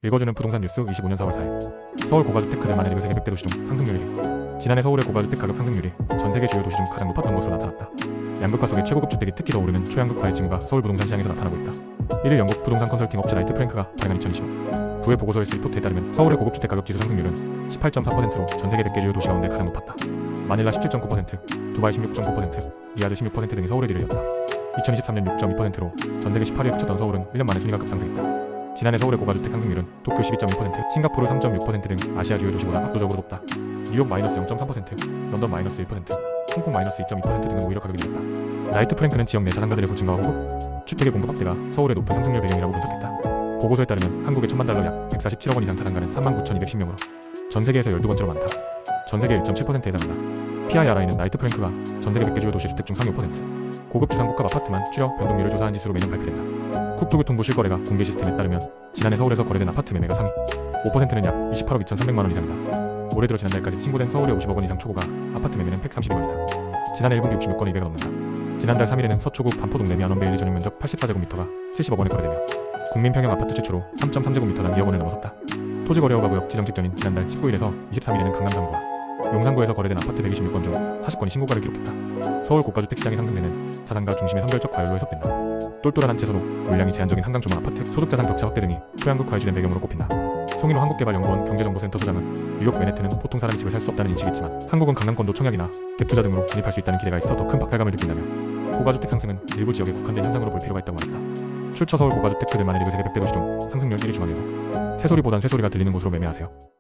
읽어주는 부동산 뉴스 25년 4월 4일 서울 고가주택 그들만의 리그 세계 100대 도시 중 상승률 1위. 지난해 서울의 고가주택 가격 상승률이 전 세계 주요 도시 중 가장 높았던 것으로 나타났다. 양극화 속에 최고급 주택이 특히 더 오르는 초양극화의 징후가 서울 부동산 시장에서 나타나고 있다. 1일 영국 부동산 컨설팅 업체 나이트 프랭크가 발행한 2025 9회 보고서에서 리포트에 따르면 서울의 고급 주택 가격 지수 상승률은 18.4%로 전 세계 100개 주요 도시 가운데 가장 높았다. 마닐라 17.9%, 두바이 16.9%, 리야드 16% 등이 서울을 이르렀다. 2023년 6.2%로 전 세계 18위에 그쳤던 서울은 1년 만에 순위가 급상승했다. 지난해 서울의 고가주택 상승률은 도쿄 12.2%, 싱가포르 3.6% 등 아시아 주요 도시보다 압도적으로 높다. 뉴욕 -0.3%, 런던 -1%, 홍콩 -2.2% 등은 오히려 가격이 늘었다. 나이트 프랭크는 지역 내 자산가들의 고증가와 호급, 주택의 공급 확대가 서울의 높은 상승률 배경이라고 분석했다. 보고서에 따르면 한국의 1000만 달러 약 147억 원 이상 자산가는 39,210명으로 전 세계에서 12번째로 많다. 전 세계 1.7%에 해당한다. PIRI는 나이트 프랭크가 전 세계 100개 주요 도시 주택 중 상위 5%, 고급 주상복합 아파트만 추려 변동률을 조사한 지수로 매년 발표된다. 국토교통부 실거래가 공개 시스템에 따르면 지난해 서울에서 거래된 아파트 매매가 상위 5%는 약 28억 2,300만 원 이상이다. 올해 들어 지난달까지 신고된 서울의 50억 원 이상 초고가 아파트 매매는 132건이다. 지난해 1분기 66건에 200가 넘는다. 지난달 3일에는 서초구 반포동 내미 안원베일리 전용면적 84제곱미터가 70억 원에 거래되며 국민평형 아파트 최초로 3.3제곱미터당 2억 원을 넘어섰다. 토지거래허가구역 지정 직전인 지난달 19일에서 23일에는 강남 3구와 용산구에서 거래된 아파트 126건 중 40건이 신고가를 기록했다. 서울 고가주택 시장이 상승세는 자산가 중심의 선별적 과열로 해석된다. 똘똘한 한 채소로 물량이 제한적인 한강 주말 아파트, 소득자산 격차 확대 등이 초양극화에 주된 배경으로 꼽힌다. 송인호 한국개발연구원 경제정보센터 소장은 뉴욕 맨해튼은 보통 사람이 집을 살 수 없다는 인식이 있지만 한국은 강남권도 청약이나 갭투자 등으로 진입할 수 있다는 기대가 있어 더 큰 박탈감을 느낀다며 고가주택 상승은 일부 지역에 국한된 현상으로 볼 필요가 있다고 말했다. 출처 서울 고가주택 그들만의 리그 세계 100대 도시 중 상승률 1위 중앙일보. 새소리보단 쇠소리가 들리는 곳으로 매매하세요.